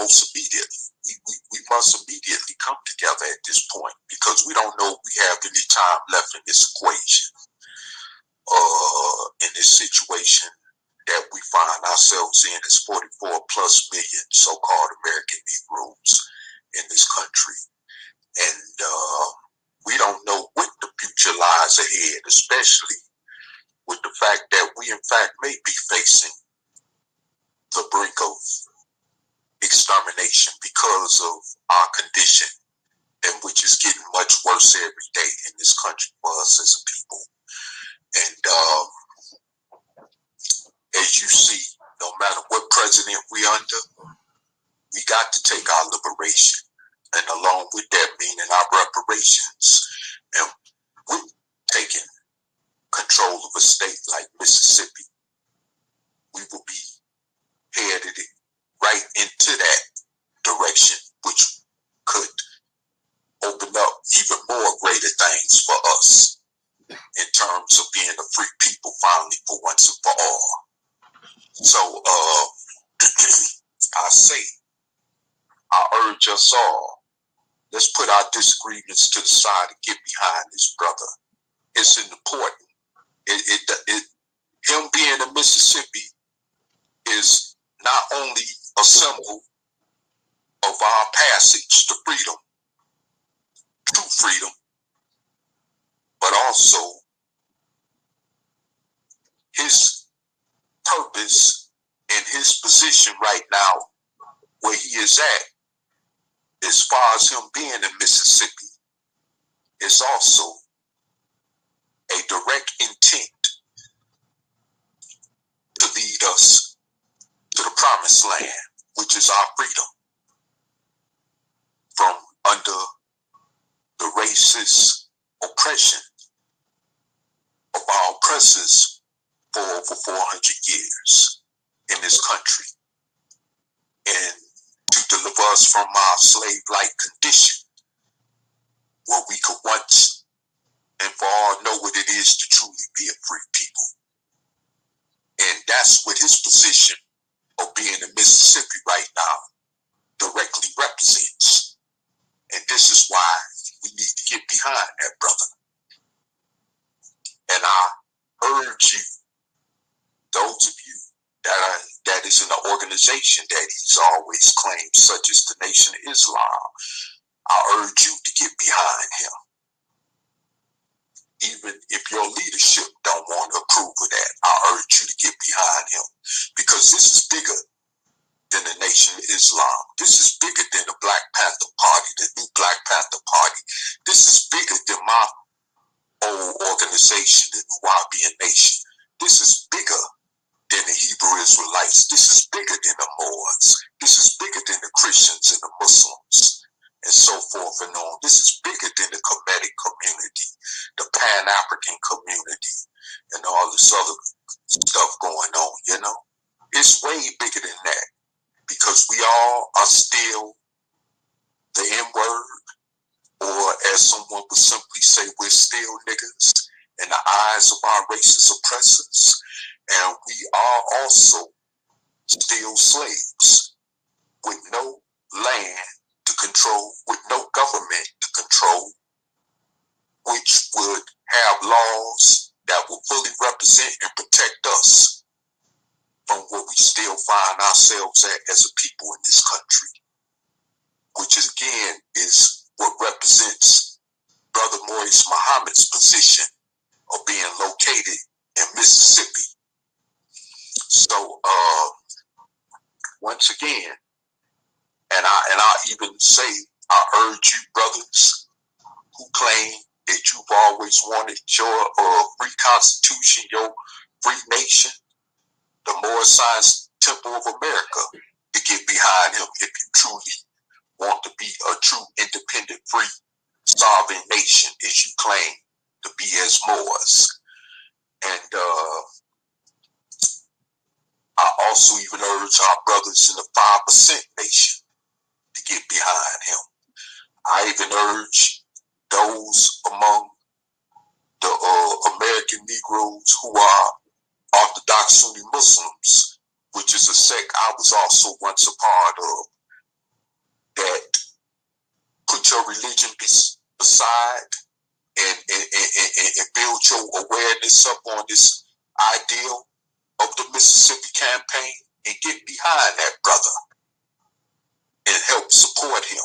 almost immediately. We must immediately come together at this point, because we don't know if we have any time left in this equation, in this situation that we find ourselves in as 44 plus million so-called American Negroes in this country. And we don't know what the future lies ahead, especially with the fact that we in fact may be facing the brink of extermination because of our condition, and which is getting much worse every day in this country for us as a people. And as you see, no matter what president we under, we got to take our liberation, and along with that, meaning our reparations. And we're taking control of a state like Mississippi. We will be headed right into that direction, which could open up even more greater things for us in terms of being a free people finally for once and for all. So I urge us all, let's put our disagreements to the side and get behind this brother. It's important. Him being in Mississippi is not only a symbol of our passage to freedom, true freedom, but also his purpose and his position right now where he is at, as far as him being in Mississippi, is also a direct intent to lead us to the promised land, which is our freedom from under the racist oppression of our oppressors for over 400 years in this country, and to deliver us from our slave-like condition, where we could once and for all know what it is to truly be a free people. And that's what his position of being in Mississippi right now directly represents. And this is why we need to get behind that brother. And I urge you, those of you that is in the organization that he's always claimed, such as the Nation of Islam, I urge you to get behind him. Even if your leadership don't want to approve of that, I urge you to get behind him, because this is bigger than the Nation of Islam. This is bigger than the Black Panther Party, the new Black Panther Party. This is bigger than my old organization, the Nubian Nation. This is bigger than the Hebrew Israelites. This is bigger than the Moors. This is bigger than the Christians and the Muslims, and so forth and on. This is bigger than the Kemetic community, the Pan-African community, and all this other stuff going on, you know? It's way bigger than that, because we all are still the N-word, or as someone would simply say, we're still niggas in the eyes of our racist oppressors, and we are also still slaves with no land to control, with no government to control, which would have laws that will fully represent and protect us from what we still find ourselves at as a people in this country, which is, again, is what represents Brother Maurice Muhammad's position of being located in Mississippi. So, once again, and I even say, I urge you, brothers, who claim that you've always wanted your free constitution, your free nation, the Moorish Temple of America, to get behind him if you truly want to be a true, independent, free, sovereign nation, as you claim to be as Moors. And I also even urge our brothers in the 5% nation to get behind him. I even urge those among the American Negroes who are Orthodox Sunni Muslims, which is a sect I was also once a part of, your religion beside and build your awareness up on this ideal of the Mississippi campaign and get behind that brother and help support him,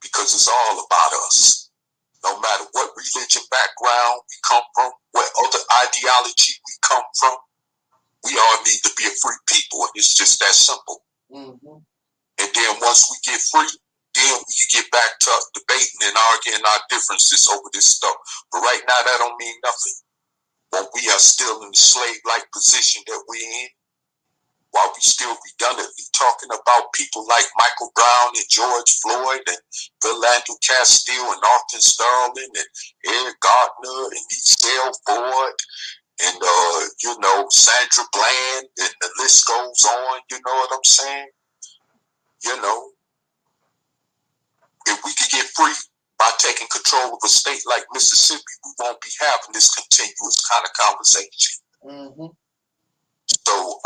because it's all about us. No matter what religion background we come from, what other ideology we come from, we all need to be a free people, and it's just that simple. Mm-hmm. And then once we get free, then we can get back to debating and arguing our differences over this stuff. But right now, that don't mean nothing. When we are still in the slave-like position that we're in, while we still redundantly talking about people like Michael Brown and George Floyd and Philando Castile and Austin Sterling and Eric Gardner and Ezel Ford and, Sandra Bland, and the list goes on, you know what I'm saying? If we could get free by taking control of a state like Mississippi, we won't be having this continuous kind of conversation. Mm-hmm. So,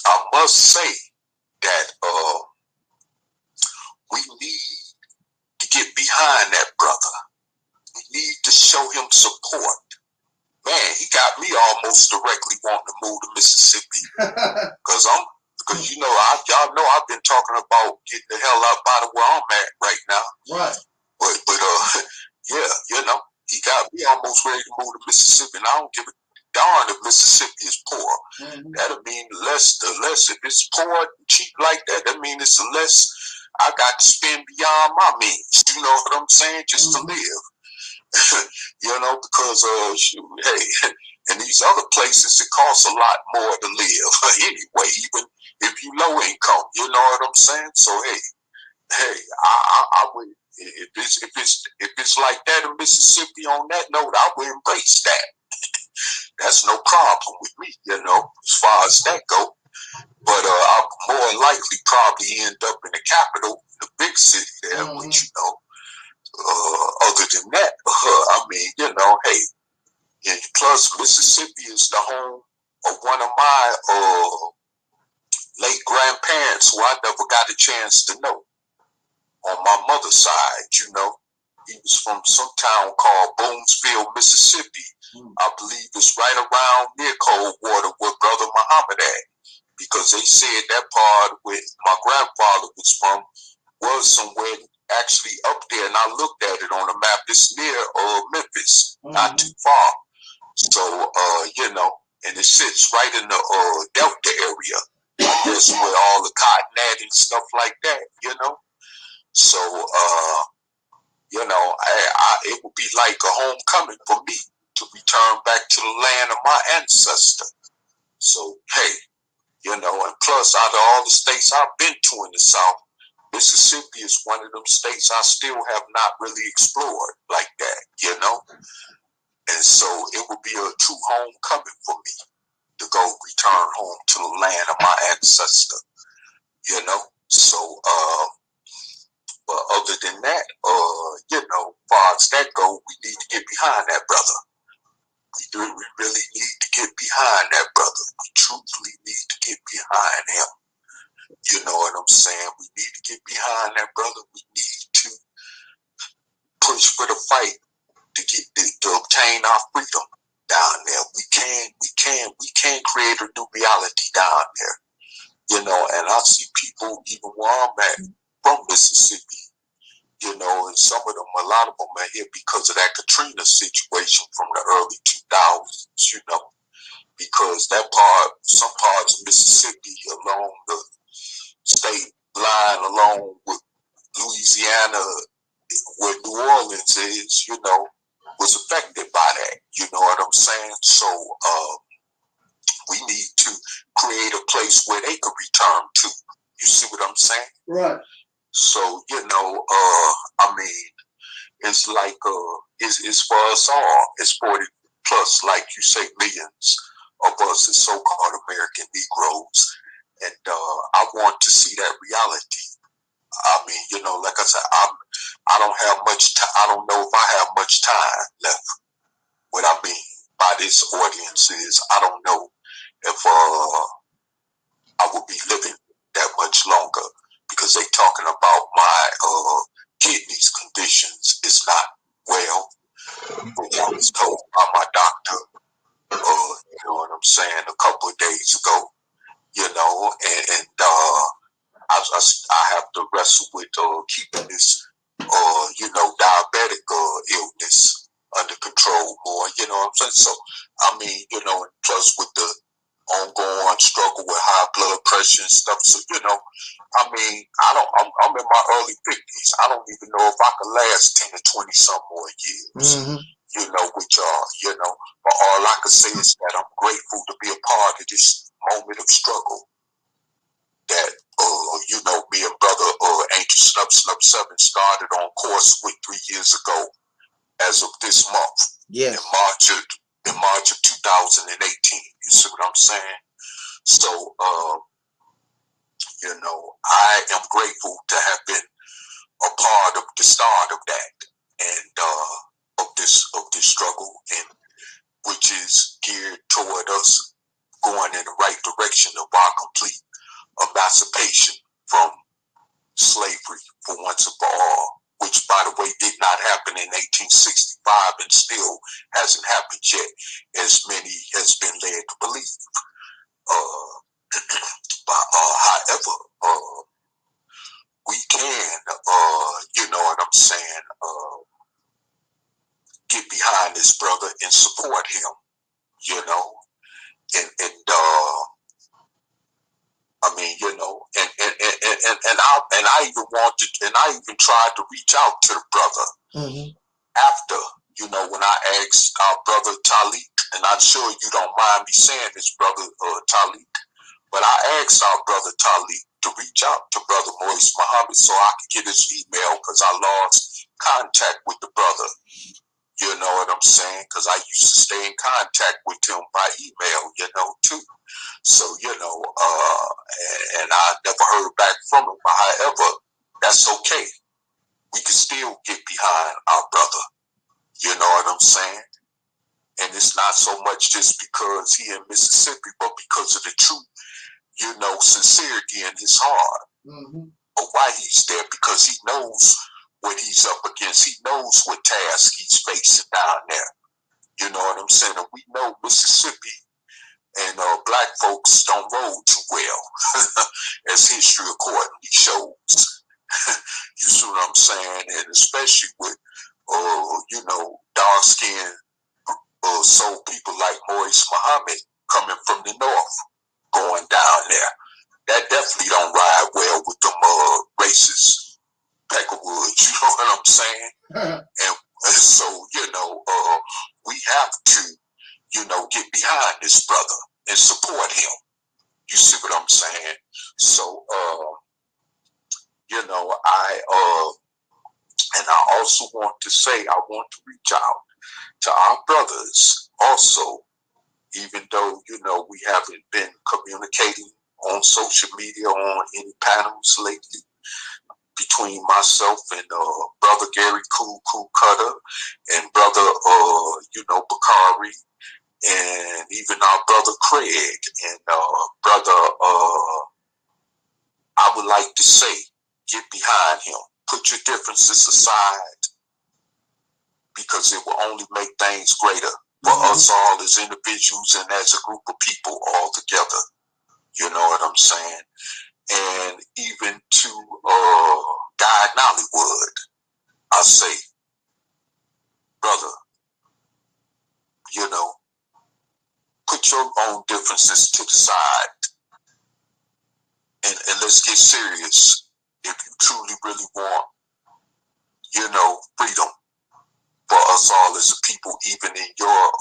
I must say that we need to get behind that brother. We need to show him support. Man, he got me almost directly wanting to move to Mississippi. Because y'all know I've been talking about getting the hell out of where I'm at right now. Right. But he got me almost ready to move to Mississippi, and I don't give a darn if Mississippi is poor. Mm-hmm. That'll mean the less if it's poor and cheap like that means it's the less I got to spend beyond my means. You know what I'm saying? Just to live. Because hey, in these other places it costs a lot more to live anyway, even if you low income. You know what I'm saying? So hey, I would, if it's like that in Mississippi on that note, I would embrace that. That's no problem with me, as far as that go. But I'll more likely probably end up in the capital, the big city there, mm-hmm. Which, other than that, hey, and plus Mississippi is the home of one of my late grandparents who I never got a chance to know. On my mother's side, he was from some town called Boonesville, Mississippi. I believe it's right around near Coldwater where Brother Muhammad at, because they said that part where my grandfather was from was somewhere actually up there, and I looked at it on the map. It's near Memphis, mm-hmm. Not too far. So, and it sits right in the Delta area. I guess where all the cotton at and stuff like that, So, it would be like a homecoming for me to return back to the land of my ancestor. So, hey, and plus out of all the states I've been to in the South, Mississippi is one of them states I still have not really explored like that, And so it would be a true homecoming for me to go return home to the land of my ancestor, So, but other than that, far as that go, we need to get behind that brother. We really need to get behind that brother. We truthfully need to get behind him. You know what I'm saying? We need to get behind that brother. We need to push for the fight to obtain our freedom down there. We can create a new reality down there. And I see people even where I'm at from Mississippi, and some of them, a lot of them are here because of that Katrina situation from the early 2000s, because some parts of Mississippi along the state line, along with Louisiana, where New Orleans is, was affected by that. You know what I'm saying? So we need to create a place where they could return to. You see what I'm saying? Right. So, it's like, it's for us all. It's 40 plus, like you say, millions of us as so-called American Negroes. And I want to see that reality. Like I said, I don't have much time. I don't know if I have much time left. What I mean by this audience is, I don't know if I will be living that much longer, because they talking about my kidneys conditions is not well, which I was told by my doctor, you know what I'm saying, a couple of days ago, you know, and I have to wrestle with keeping this, you know, diabetic illness under control more, you know what I'm saying? So, I mean, you know, and plus with the ongoing struggle with high blood pressure and stuff, so, you know, I mean, I'm in my early 50s. I don't even know if I can last 10 to 20 some more years, you know, with y'all, you know, but all I can say is that I'm grateful to be a part of this moment of struggle that, you know, me and brother Angelsnupnup7 started on course with 3 years ago as of this month. Yes. In March of 2018. You see what I'm saying? So, you know, I am grateful to have been a part of the start of that and of this struggle, and which is geared toward us going in the right direction of our complete emancipation from slavery for once and for all, which, by the way, did not happen in 1865 and still hasn't happened yet, as many has been led to believe. However, we can, you know what I'm saying, get behind this brother and support him, you know, and I mean, you know, and I even wanted, and I even tried to reach out to the brother after, you know, when I asked our brother Taalik, and I'm sure you don't mind me saying this, brother Taalik, but I asked our brother Taalik to reach out to brother Maurice Muhammad so I could get his email, because I lost contact with the brother. You know what I'm saying? Because I used to stay in contact with him by email, you know, too. So, you know, and I never heard back from him. But however, that's okay. We can still get behind our brother. You know what I'm saying? And it's not so much just because he in Mississippi, but because of the true, you know, sincerity in his heart. But why he's there, because he knows what he's up against. He knows what task he's facing down there. You know what I'm saying? And we know Mississippi and black folks don't roll too well, as history accordingly shows. You see what I'm saying? And especially with, you know, dark-skinned soul people like Maurice Muhammad coming from the north, going down there. That definitely don't ride well with them racist peckerwoods, you know what I'm saying? And so, you know, we have to, you know, get behind this brother and support him. You see what I'm saying? So, you know, and I also want to say, I want to reach out to our brothers also, even though, you know, we haven't been communicating on social media on any panels lately, between myself and brother Gary Cool Cutter and brother, you know, Bakari, and even our brother Craig and brother, I would like to say, get behind him. Put your differences aside, because it will only make things greater for us all as individuals and as a group of people all together. You know what I'm saying? And even to Guy Nollywood, I say, brother, you know, put your own differences to the side and let's get serious if you truly really want, you know, freedom for us all as a people, even in your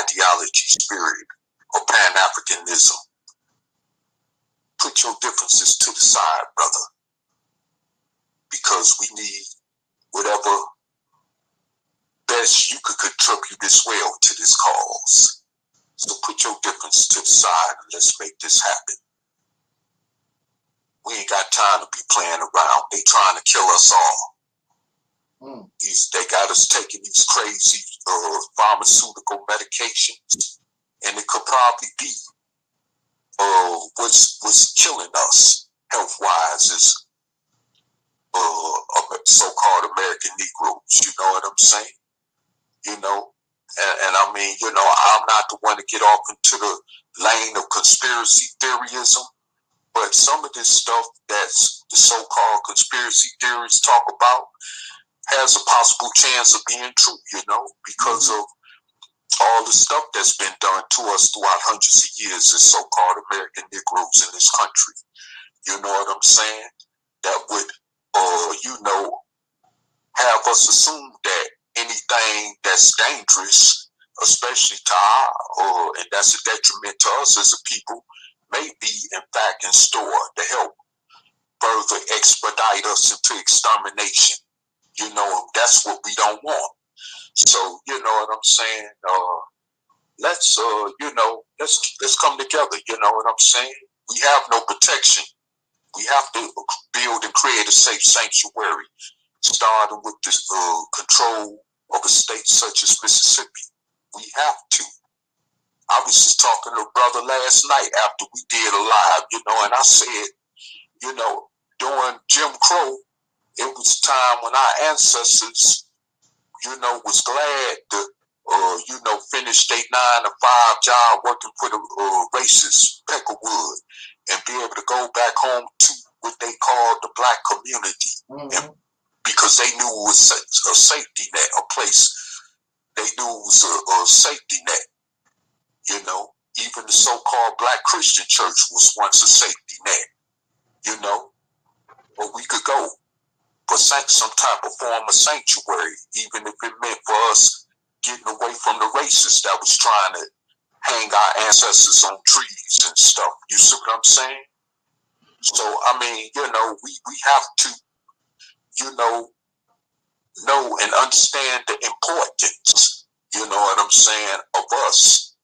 ideology spirit of Pan-Africanism. Put your differences to the side, brother, because we need whatever best you could contribute as well to this cause. So put your differences to the side and let's make this happen. We ain't got time to be playing around. They trying to kill us all. They got us taking these crazy pharmaceutical medications, and it could probably be what's killing us health-wise is so-called not the one to get off into the lane of conspiracy theoryism, but some of this stuff that's the so-called conspiracy theories talk about has a possible chance of being true, you know, because of all the stuff that's been done to us throughout hundreds of years as so-called American Negroes in this country. You know what I'm saying? That would, you know, have us assume that anything that's dangerous, especially to our, and that's a detriment to us as a people, may be in fact in store to help further expedite us into extermination. You know, that's what we don't want. So, you know what I'm saying? Let's, you know, let's come together. You know what I'm saying? We have no protection. We have to build and create a safe sanctuary, starting with the control of a state such as Mississippi. We have to. I was just talking to a brother last night after we did a live, you know, and I said, you know, during Jim Crow, it was time when our ancestors, you know, was glad to, you know, finish their 9-to-5 job working for the racist Peckerwood and be able to go back home to what they called the black community. And because they knew it was a safety net, a place they knew it was a safety net. You know, even the so-called black Christian church was once a safety net, you know, where we could go for some type of form of sanctuary, even if it meant for us getting away from the racists that was trying to hang our ancestors on trees and stuff. You see what I'm saying? So, I mean, you know, we have to, you know and understand the importance, you know what I'm saying, of us,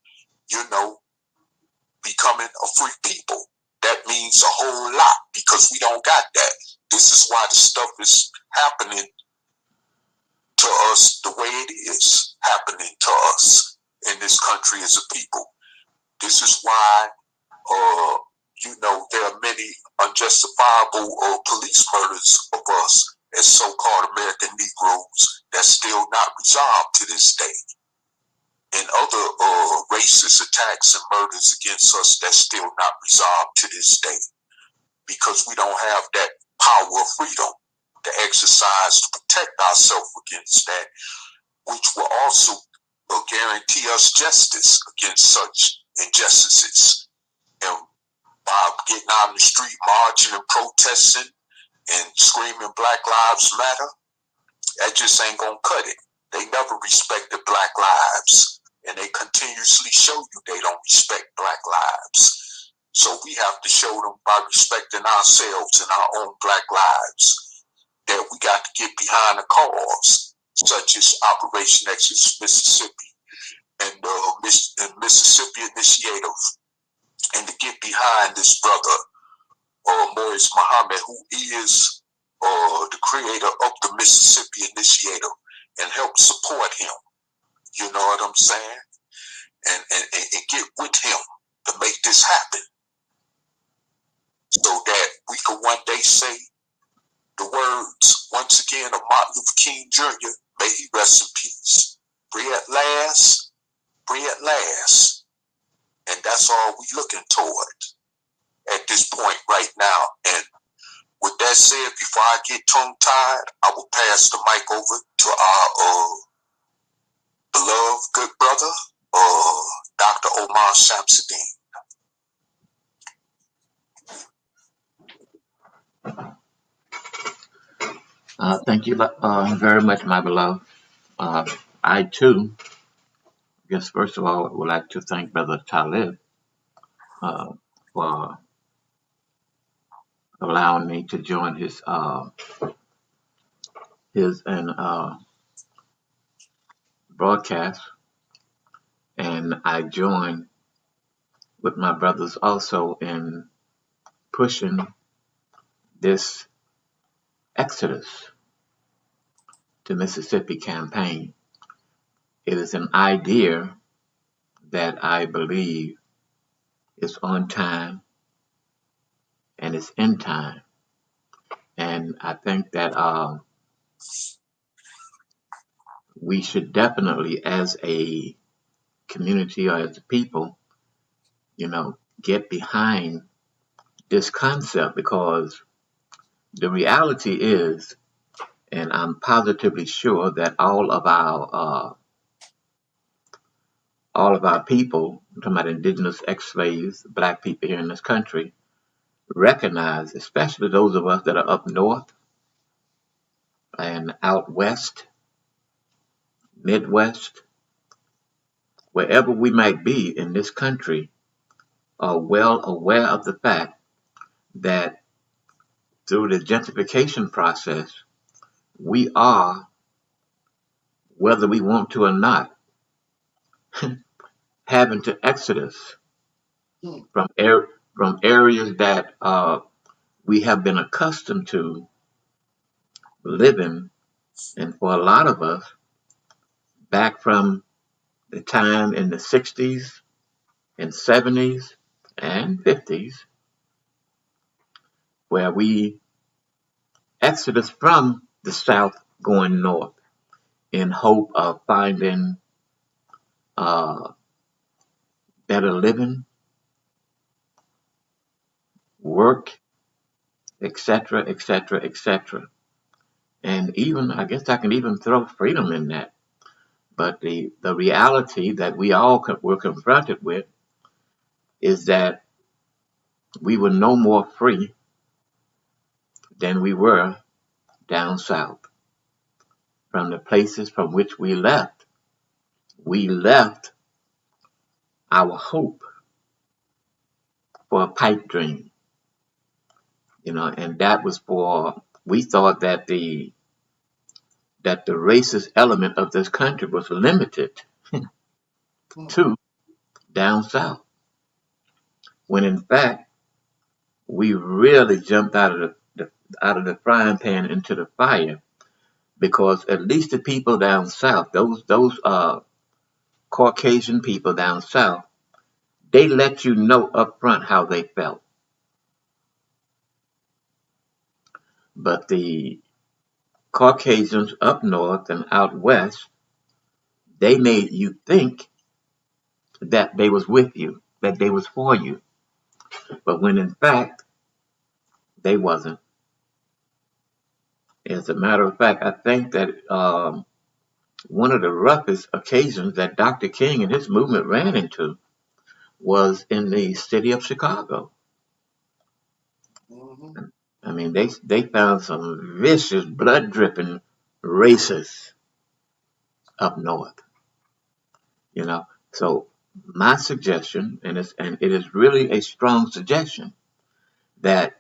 you know, becoming a free people. That means a whole lot because we don't got that. This is why the stuff is happening to us the way it is happening to us in this country as a people. This is why, you know, there are many unjustifiable police murders of us as so-called American Negroes that's still not resolved to this day. And other racist attacks and murders against us that's still not resolved to this day. Because we don't have that power of freedom to exercise to protect ourselves against that, which will also guarantee us justice against such injustices. And by getting out in the street, marching and protesting and screaming Black Lives Matter, that just ain't gonna cut it. They never respected black lives, and they continuously show you they don't respect black lives. So we have to show them by respecting ourselves and our own black lives that we got to get behind the cause, such as Operation Exodus Mississippi and Mississippi Initiative, and to get behind this brother, Maurice Muhammad, who is the creator of the Mississippi Initiative, and help support him. You know what I'm saying? And get with him to make this happen, so that we can one day say the words once again of Martin Luther King Jr., may he rest in peace. Free at last, free at last. And that's all we looking toward at this point right now. And with that said, before I get tongue-tied, I will pass the mic over to our beloved good brother, Dr. Omar Shamsuddin. Thank you very much, my beloved. I, too, guess first of all, would like to thank Brother Taalik for allowing me to join his broadcast. And I join with my brothers also in pushing this Exodus to Mississippi campaign. It is an idea that I believe is on time and it's in time. And I think that we should definitely, as a community or as a people, get behind this concept, because the reality is, and I'm positively sure that all of our people, I'm talking about indigenous ex-slaves, black people here in this country, recognize, especially those of us that are up north and out west, Midwest, wherever we might be in this country, are well aware of the fact that through the gentrification process, we are, whether we want to or not, having to exodus from areas that we have been accustomed to living, and for a lot of us, back from the time in the 60s and 70s and 50s, where we exodus from the South going north in hope of finding better living, work, etc., etc., etc. And even, I guess I can even throw freedom in that. But the reality that we all were confronted with is that we were no more free than we were down south. From the places from which we left our hope for a pipe dream, and that was we thought that the racist element of this country was limited to down south, when in fact we really jumped out of the frying pan into the fire, because at least the people down south, those Caucasian people down south, they let you know up front how they felt. But the Caucasians up north and out west, they made you think that they was with you, that they was for you. But when in fact, they wasn't. As a matter of fact, I think that one of the roughest occasions that Dr. King and his movement ran into was in the city of Chicago. Mm-hmm. I mean, they found some vicious, blood-dripping racists up north. So my suggestion, and it is really a strong suggestion, that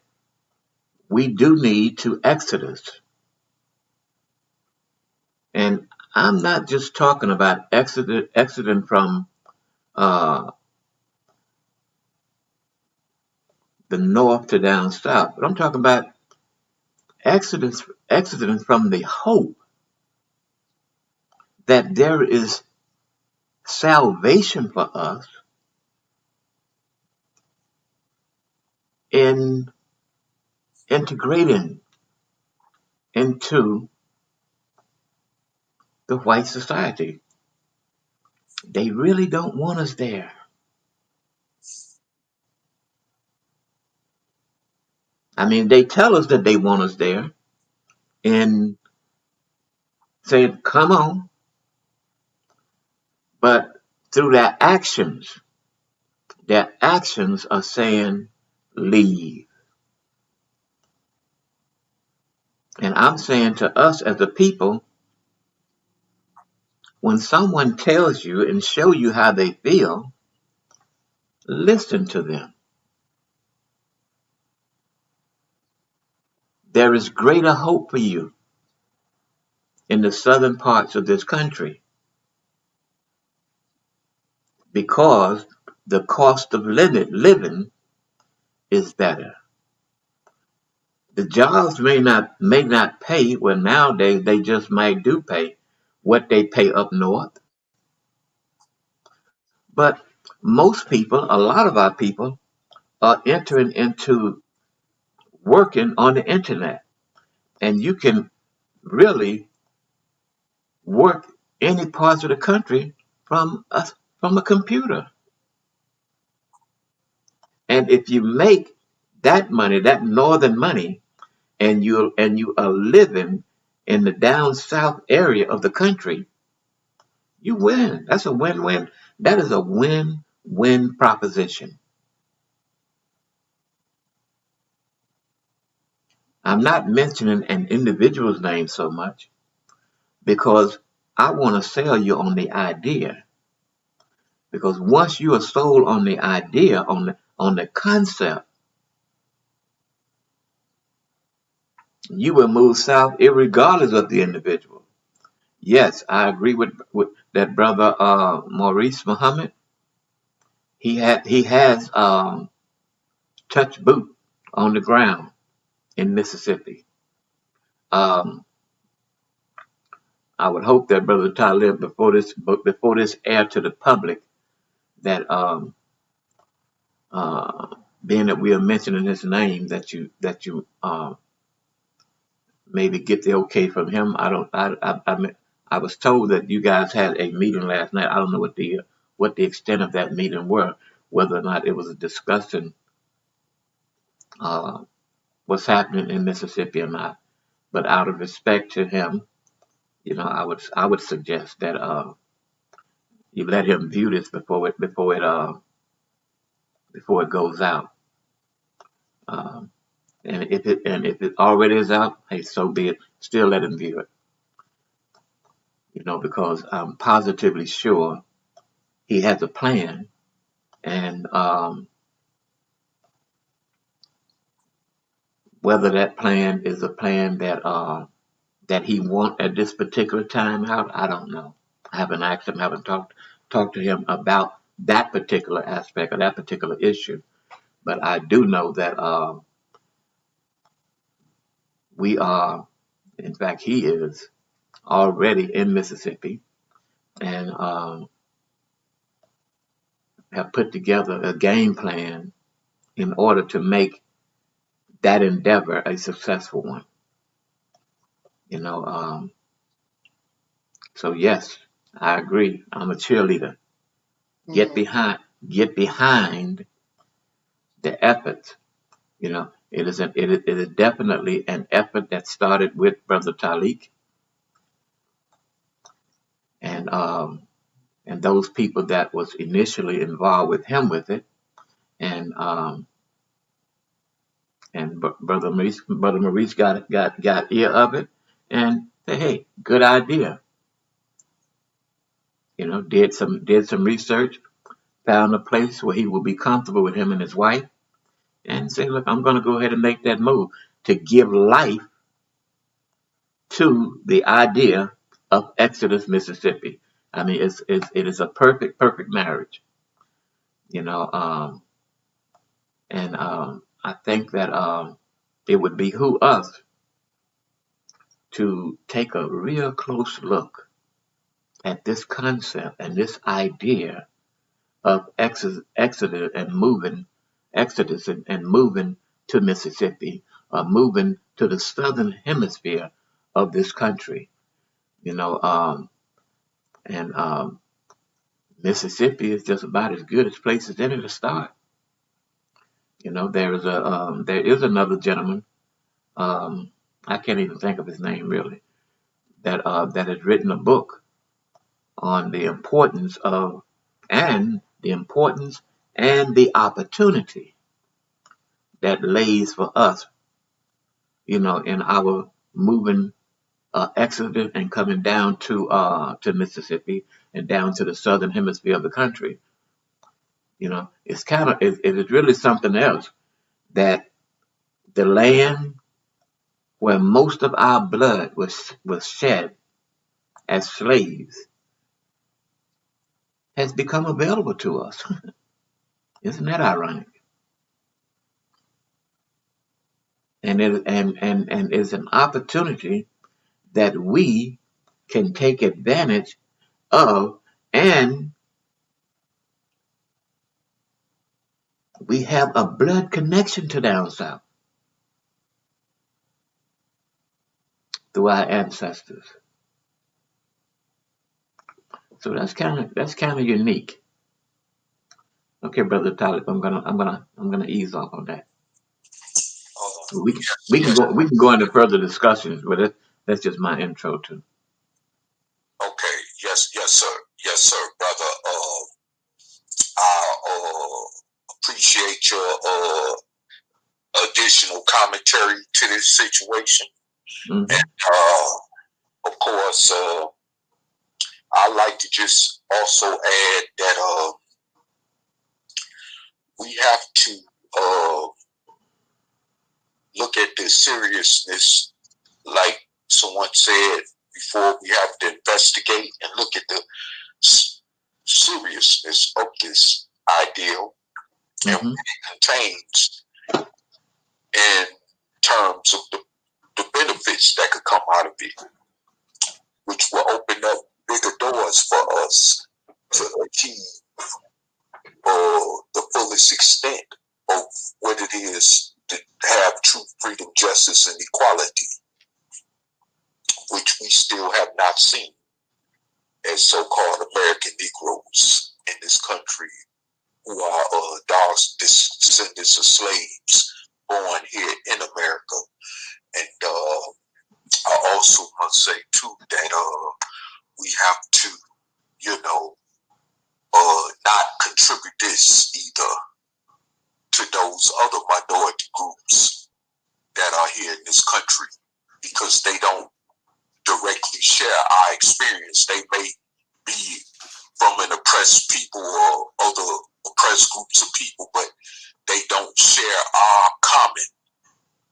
we do need to exodus. And I'm not just talking about exiting from the north to down south, but I'm talking about exiting from the hope that there is salvation for us in integrating into the white society. They really don't want us there. I mean, they tell us that they want us there and say, come on. But through their actions are saying, leave. And I'm saying to us as a people, when someone tells you and show you how they feel, listen to them. There is greater hope for you in the southern parts of this country, because the cost of living is better. The jobs may not pay. Well, nowadays they just might do pay what they pay up north. But most people, a lot of our people, are entering into working on the internet, and you can really work any parts of the country from from a computer. And if you make that money, that northern money, and you are living in the down south area of the country, you win. That's a win-win. That is a win-win proposition. I'm not mentioning an individual's name so much because I want to sell you on the idea. Because once you are sold on the idea, on the concept, you will move south irregardless of the individual. Yes, I agree with that brother Maurice Muhammad. He has touched boot on the ground in Mississippi. I would hope that Brother Taalik, before this aired to the public, that being that we are mentioning his name, that you maybe get the okay from him. I was told that you guys had a meeting last night. I don't know what the extent of that meeting were, whether or not it was discussing what's happening in Mississippi or not. But out of respect to him, I would suggest that you let him view this before it goes out. And if it already is out, hey, so be it. Still let him view it. Because I'm positively sure he has a plan, and whether that plan is a plan that he wants at this particular time out, I don't know. I haven't asked him, haven't talked to him about that particular aspect or that particular issue. But I do know that we are, in fact, he is already in Mississippi, and have put together a game plan in order to make that endeavor a successful one. So yes, I agree. I'm a cheerleader. Get behind the efforts. It is definitely an effort that started with Brother Taalik, and those people that was initially involved with him with it, and Brother Maurice got ear of it and said, hey, good idea. Did some research, found a place where he will be comfortable with him and his wife, and say, look, I'm going to go ahead and make that move to give life to the idea of Exodus, Mississippi. I mean, it is a perfect marriage, and I think that it would behoove us to take a real close look at this concept and this idea of Exodus and moving to Mississippi, or moving to the southern hemisphere of this country. Mississippi is just about as good a place as any to start. There is another gentleman, I can't even think of his name really, that has written a book on the importance and the opportunity that lays for us, in our moving exodus and coming down to Mississippi and down to the southern hemisphere of the country. It's it is really something else that the land where most of our blood was shed as slaves has become available to us. Isn't that ironic? And it's an opportunity that we can take advantage of, and we have a blood connection to down south through our ancestors. So that's kind of unique. Okay, Brother Taalik, I'm gonna ease off on that. We can go into further discussions, but that's just my intro too. Okay. Yes, sir, brother. I appreciate your additional commentary to this situation, Mm-hmm. and of course, I like to just also add that we have to look at the seriousness, like someone said before. We have to investigate and look at the seriousness of this ideal and what it contains in terms of the benefits that could come out of it, which will open up bigger doors for us to achieve the fullest extent of what it is to have truth, freedom, justice, and equality, which we still have not seen as so-called American Negroes in this country, who are dark descendants of slaves born here in America. And I also must say too that we have to, not contribute this either to those other minority groups that are here in this country, because they don't directly share our experience. They may be from an oppressed people or other oppressed groups of people, but they don't share our common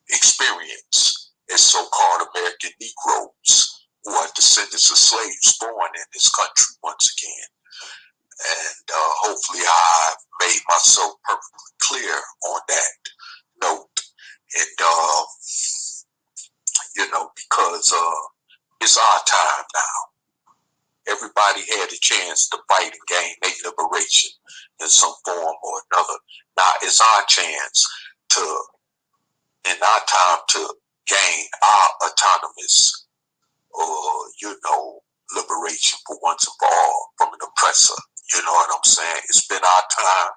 experience as so-called American Negroes, who are descendants of slaves born in this country once again. And hopefully I've made myself perfectly clear on that note. And, because it's our time now. Everybody had a chance to fight and gain their liberation in some form or another. Now it's our chance in our time to gain our autonomous, liberation for once and for all from an oppressor. You know what I'm saying? It's been our time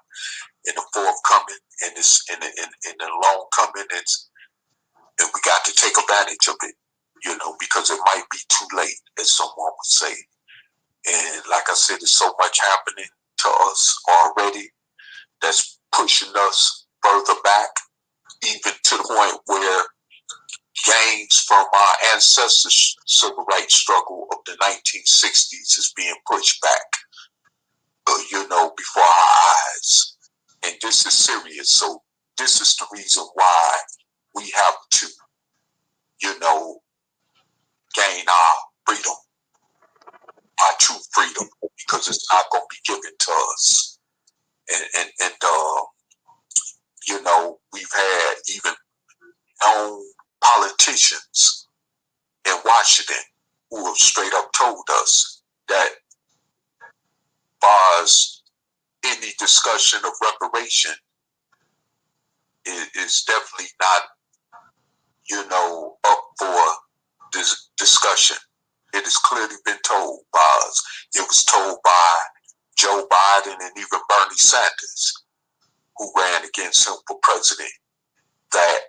in the forthcoming, and it's in the long coming. And we got to take advantage of it, because it might be too late, as someone would say. And like I said, there's so much happening to us already that's pushing us further back, even to the point where gains from our ancestors' civil rights struggle of the 1960s is being pushed back, before our eyes. And this is serious. So this is the reason why we have to, gain our freedom, our true freedom, because it's not going to be given to us. And we've had even known politicians in Washington who have straight up told us that far as any discussion of reparation is definitely not, up for this discussion. It has clearly been told by us. It was told by Joe Biden and even Bernie Sanders, who ran against him for president, that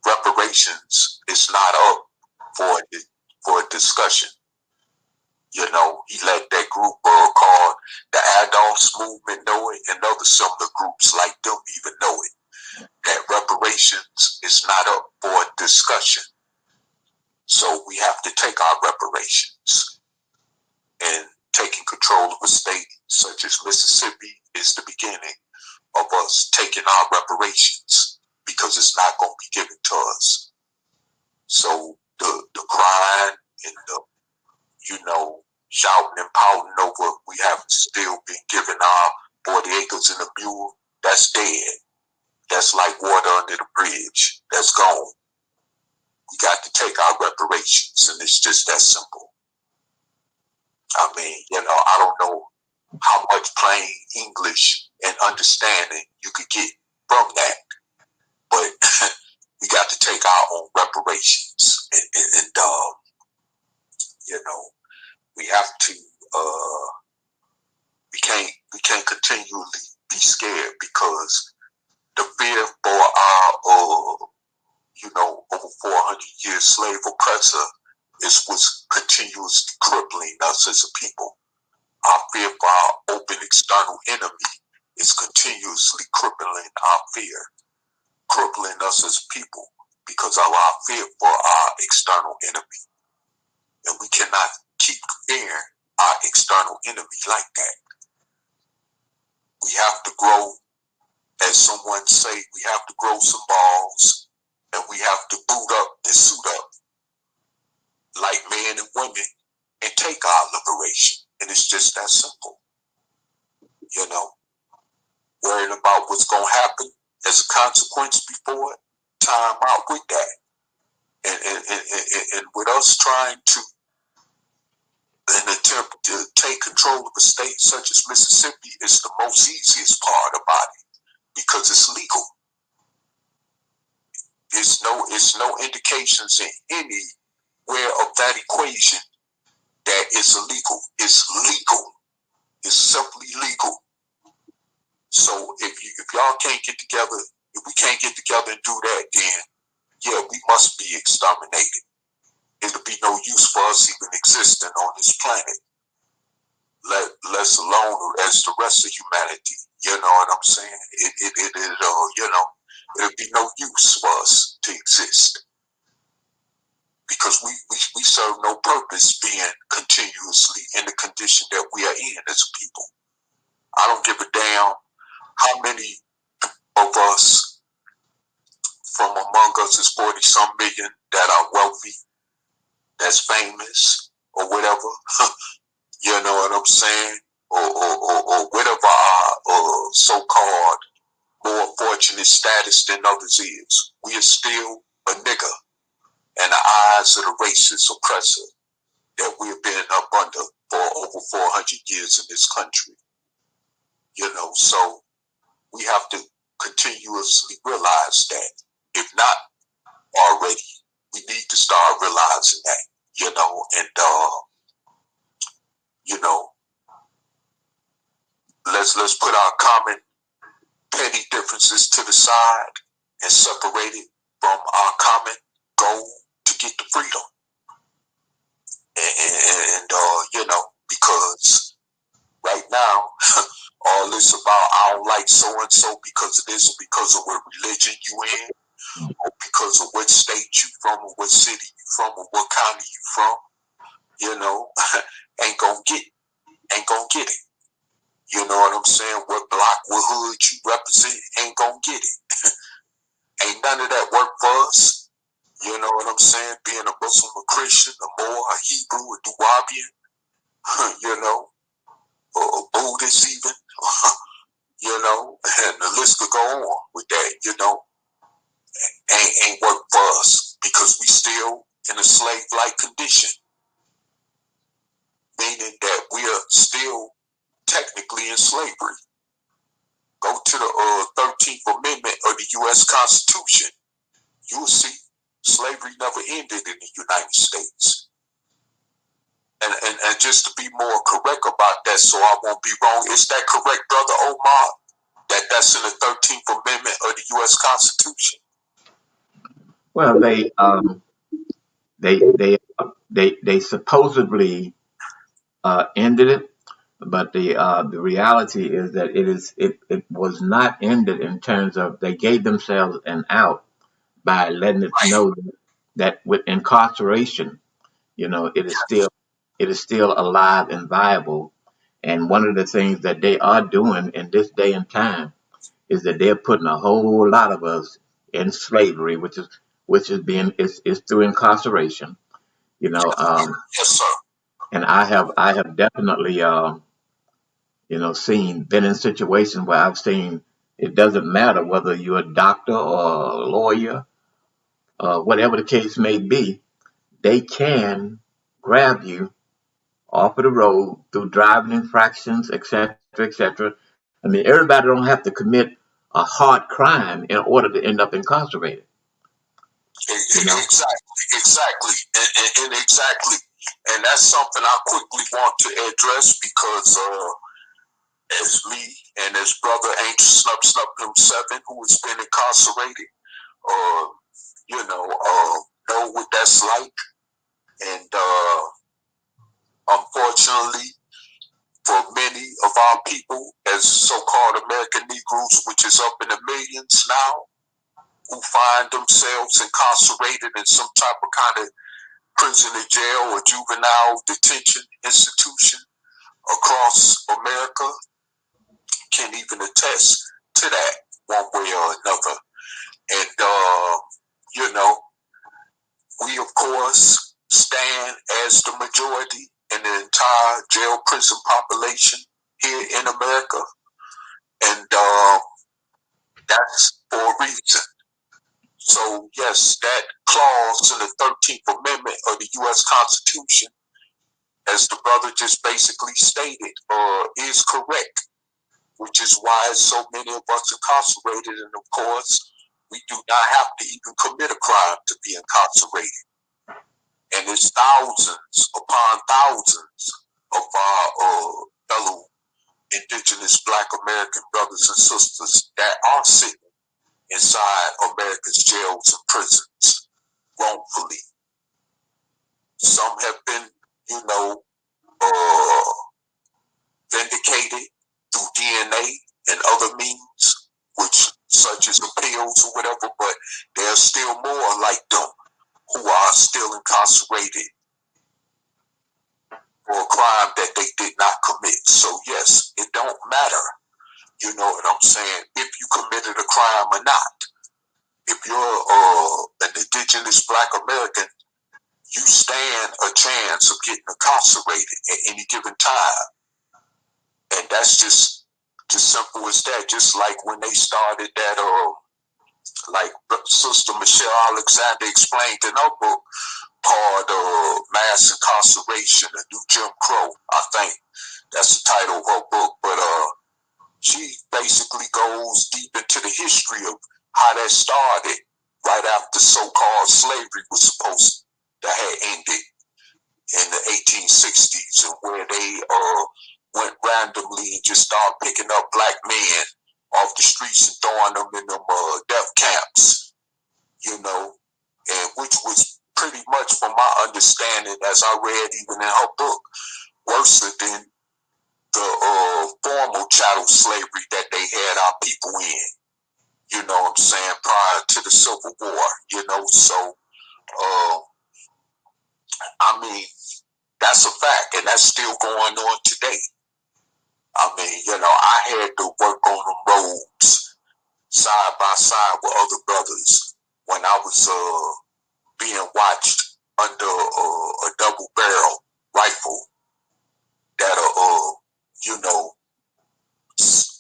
reparations is not up for a discussion. He let that group called the Adolfs Movement know it, and other similar groups like them even know it, that reparations is not up for a discussion. So we have to take our reparations, and taking control of a state such as Mississippi is the beginning of us taking our reparations, because it's not going to be given to us. So the crying and the, shouting and pouting over we haven't still been given our 40 acres and a mule, that's dead. That's like water under the bridge. That's gone. We got to take our reparations, and it's just that simple. I mean, I don't know how much plain English and understanding you could get from that, but we got to take our own reparations, and we have to. We can't continually be scared, because the fear for our, over 400 years slave oppressor was continuously crippling us as a people. Our fear for our open external enemy is continuously crippling our fear, crippling us as people because of our fear for our external enemy. And we cannot keep fearing our external enemy like that. We have to grow, as someone say, we have to grow some balls, and we have to boot up and suit up like men and women and take our liberation. And it's just that simple. Worrying about what's going to happen as a consequence before it, time out with that. And with us trying to, an attempt to take control of a state such as Mississippi is the most easiest part about it, because it's legal. It's no indications in anywhere of that equation that it's illegal. It's legal. It's simply legal. So if y'all can't get together, if we can't get together and do that, then yeah, we must be exterminated. It'll be no use for us even existing on this planet, less alone as the rest of humanity. You know what I'm saying? It'll be no use for us to exist, because we serve no purpose being continuously in the condition that we are in as a people. I don't give a damn how many of us from among us is 40-some million that are wealthy, that's famous, or whatever. You know what I'm saying? Or whatever our so-called more fortunate status than others is. We are still a nigger in the eyes of the racist oppressor that we have been up under for over 400 years in this country. So we have to continuously realize that. If not already, we need to start realizing that, let's put our common petty differences to the side and separate it from our common goal to get the freedom. Because right now, all this about I don't like so-and-so because of this, or because of what religion you in, or because of what state you from, or what city you from, or what county you from, ain't gonna get it. You know what I'm saying? What block, what hood you represent, ain't gonna get it. Ain't none of that work for us. You know what I'm saying? Being a Muslim, a Christian, a Moor, a Hebrew, a Nubian, or a Buddhist even, and the list could go on with that, ain't work for us, because we still in a slave-like condition, meaning that we are still technically in slavery. Go to the 13th Amendment of the U.S. Constitution. You will see slavery never ended in the United States. And just to be more correct about that, so I won't be wrong, is that correct, Brother Omar? That's in the 13th Amendment of the U.S. Constitution? Well, they supposedly ended it, but the reality is that it was not ended in terms of they gave themselves an out by letting it know that with incarceration, it is still alive and viable. And one of the things that they are doing in this day and time is that they're putting a whole lot of us in slavery, which is through incarceration. Yes, sir. And I have definitely been in situations where I've seen it doesn't matter whether you're a doctor or a lawyer, whatever the case may be, they can grab you off of the road through driving infractions, etc., etc. I mean, everybody don't have to commit a hard crime in order to end up incarcerated. Exactly, and exactly, and that's something I quickly want to address, because as me and as brother Angelsnupnup7, who has been incarcerated, know what that's like. And unfortunately, for many of our people, as so-called American Negroes, which is up in the millions now, who find themselves incarcerated in some type of kind of prison or jail or juvenile detention institution across America, can even attest to that one way or another. And, we, of course, stand as the majority in the entire jail prison population here in America. And that's for a reason. So, yes, that clause in the 13th Amendment of the U.S. Constitution, as the brother just basically stated, is correct, which is why so many of us incarcerated. And, of course, we do not have to even commit a crime to be incarcerated. And it's thousands upon thousands of our fellow indigenous Black American brothers and sisters that are sitting inside America's jails and prisons wrongfully. Some have been, vindicated through DNA and other means, such as appeals or whatever, but there's still more like them who are still incarcerated for a crime that they did not commit. So yes, it don't matter, you know what I'm saying, if you committed a crime or not. If you're an indigenous Black American, you stand a chance of getting incarcerated at any given time. And that's just simple as that. Just like when they started that, like Sister Michelle Alexander explained in her book called Mass Incarceration, A New Jim Crow, I think that's the title of her book. But she basically goes deep into the history of how that started right after so-called slavery was supposed to have ended in the 1860s, and where they went randomly and just started picking up Black men off the streets and throwing them in them death camps, and which was pretty much, from my understanding, as I read even in her book, worse than the formal chattel slavery that they had our people in, you know what I'm saying, prior to the Civil War, so, I mean, that's a fact, and that's still going on today. I mean, I had to work on them roads side by side with other brothers when I was being watched under a double barrel rifle that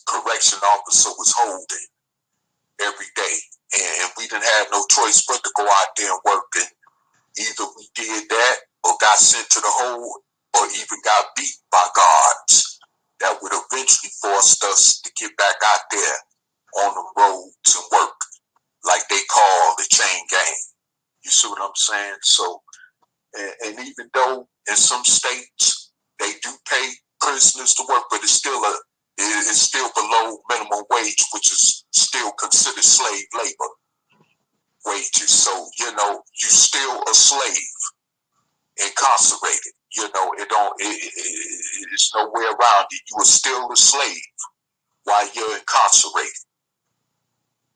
correction officer was holding every day, and we didn't have no choice but to go out there and work. And either we did that or got sent to the hole, or even got beat by guards that would eventually force us to get back out there on the roads and work, like they call the chain gang. You see what I'm saying? So, and even though in some states they do pay prisoners to work, but it's still below minimum wage, which is still considered slave labor wages. So, you still a slave, incarcerated. It's no way around it. You are still a slave while you're incarcerated.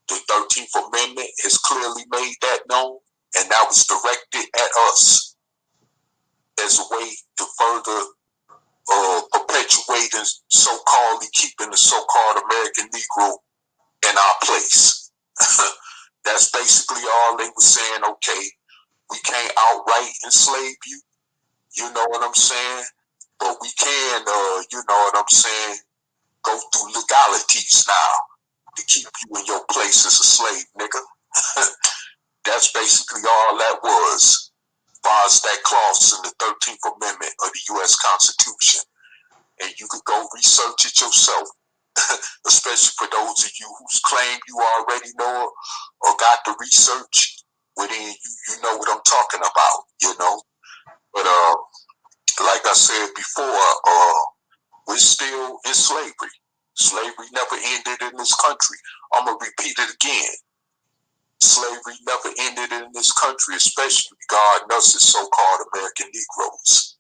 The 13th Amendment has clearly made that known, and that was directed at us as a way to further perpetuate and so-called keeping the so-called American Negro in our place. That's basically all they were saying. Okay, we can't outright enslave you, you know what I'm saying? But we can, go through legalities now to keep you in your place as a slave, nigga. That's basically all that was, as far as that clause in the 13th Amendment of the U.S. Constitution. And you could go research it yourself, especially for those of you who claim you already know or got the research within you. You know what I'm talking about, But like I said before, we're still in slavery. Slavery never ended in this country. I'm going to repeat it again. Slavery never ended in this country, especially regarding us as so-called American Negroes.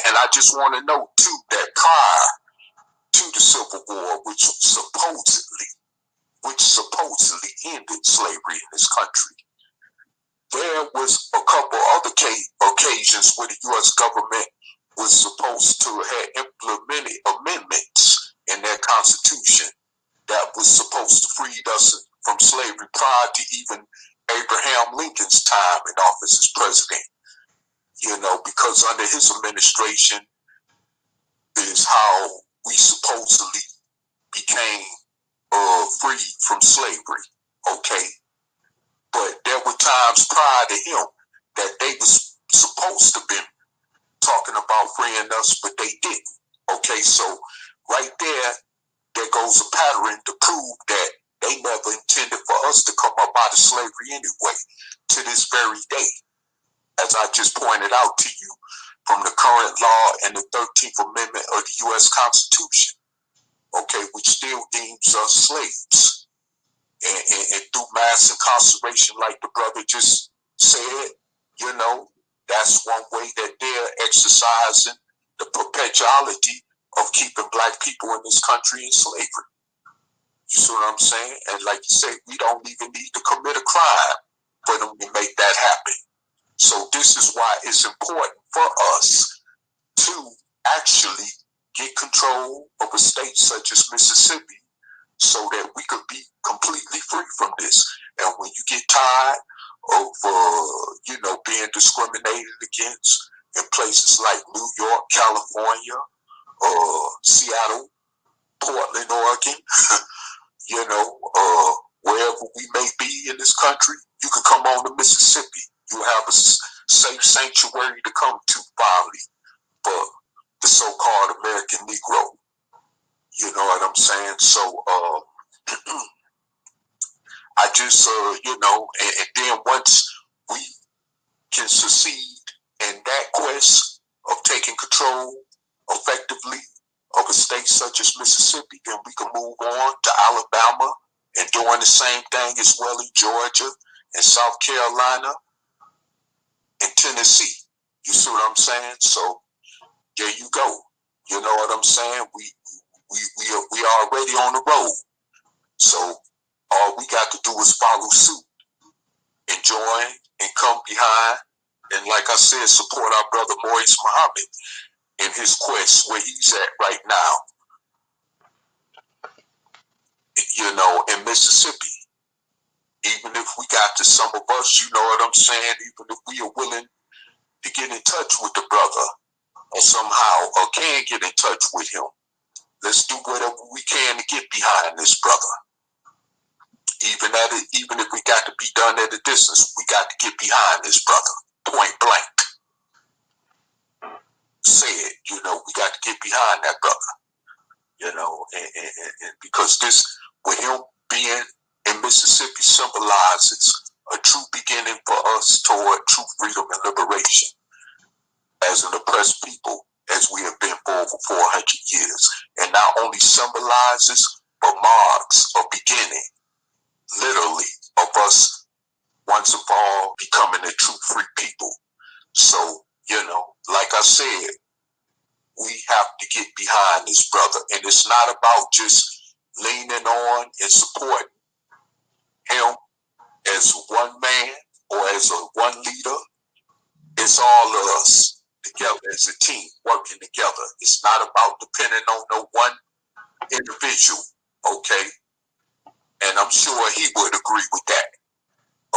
And I just want to note, too, that prior to the Civil War, which supposedly ended slavery in this country, there was a couple other occasions where the U.S. government was supposed to have implemented amendments in their Constitution that was supposed to free us from slavery prior to even Abraham Lincoln's time in office as president. You know, because under his administration is how we supposedly became free from slavery, okay? But there were times prior to him that they was supposed to be talking about freeing us, but they didn't, okay? So right there goes a pattern to prove that they never intended for us to come up out of slavery anyway, to this very day. As I just pointed out to you, from the current law and the 13th Amendment of the U.S. Constitution, okay, which still deems us slaves. And through mass incarceration, like the brother just said, you know, that's one way that they're exercising the perpetuality of keeping black people in this country in slavery. You see what I'm saying? And like you say, we don't even need to commit a crime for them to make that happen. So this is why it's important for us to actually get control of a state such as Mississippi so that we could be completely free from this. And when you get tired of, you know, being discriminated against in places like New York, California, Seattle, Portland, Oregon, you know, wherever we may be in this country, you can come on to Mississippi. You have a safe sanctuary to come to finally for the so-called American Negro. You know what I'm saying? So I just, you know, and then once we can succeed in that quest of taking control effectively of a state such as Mississippi, then we can move on to Alabama and doing the same thing as well in Georgia and South Carolina and Tennessee. You see what I'm saying? So there you go. You know what I'm saying? We are already on the road. So all we got to do is follow suit and join and come behind. And like I said, support our brother Maurice Muhammad in his quest where he's at right now. You know, in Mississippi. Even if we got to some of us, you know what I'm saying, even if we are willing to get in touch with the brother or somehow, or can get in touch with him, let's do whatever we can to get behind this brother. Even if we got to be done at a distance, we got to get behind this brother, point blank. Say it, you know, we got to get behind that brother, you know, and because this, with him being in Mississippi, symbolizes a true beginning for us toward true freedom and liberation as an oppressed people, as we have been for over 400 years. And not only symbolizes, but marks a beginning, literally, of us once and for all becoming a true free people. So, you know, like I said, we have to get behind this brother. And it's not about just leaning on and supporting him as one man or as one leader. It's all of us together as a team working together. It's not about depending on no one individual, okay? And I'm sure he would agree with that,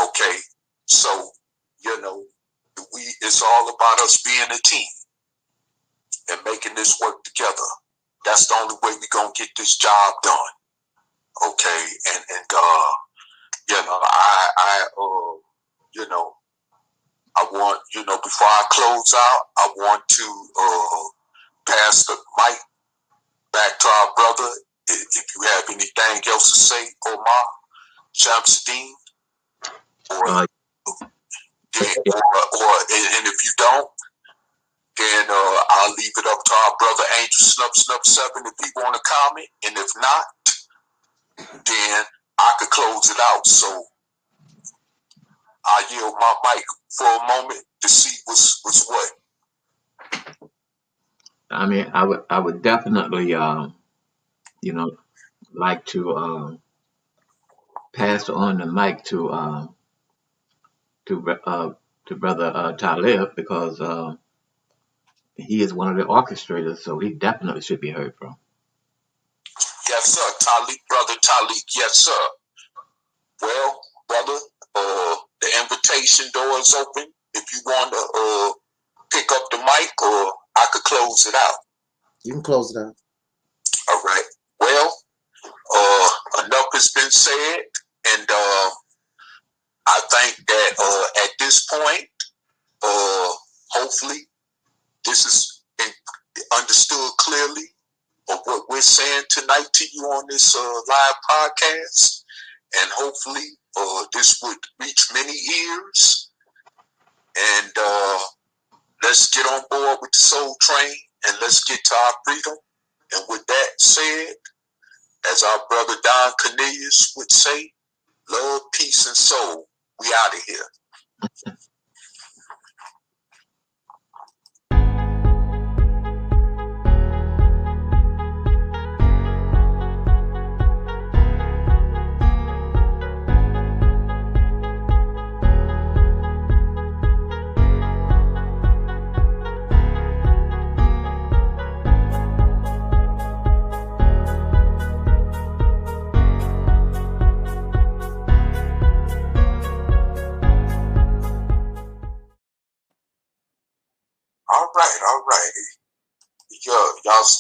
okay? So, you know, it's all about us being a team and making this work together. That's the only way we're going to get this job done, okay? And you know, you know, I want, you know, before I close out, I want to pass the mic back to our brother. If you have anything else to say, Omar Shamsuddin, or and if you don't, then I'll leave it up to our brother Angelsnupnup7 if he want to comment, and if not, then I could close it out. So I yield my mic for a moment to see what's what. I mean, I would definitely, you know, like to pass on the mic to brother Taalik, because he is one of the orchestrators, so he definitely should be heard from. Yes, sir. Taalik, brother Taalik. Yes, sir. Well, brother, the invitation door is open. If you want to pick up the mic, or I could close it out. You can close it out. All right. Well, enough has been said, and I think that at this point, hopefully, this is understood clearly of what we're saying tonight to you on this live podcast, and hopefully this would reach many ears, and let's get on board with the soul train, and let's get to our freedom. And with that said, as our brother Don Cornelius would say, love, peace, and soul. We out of here. All right. Y'all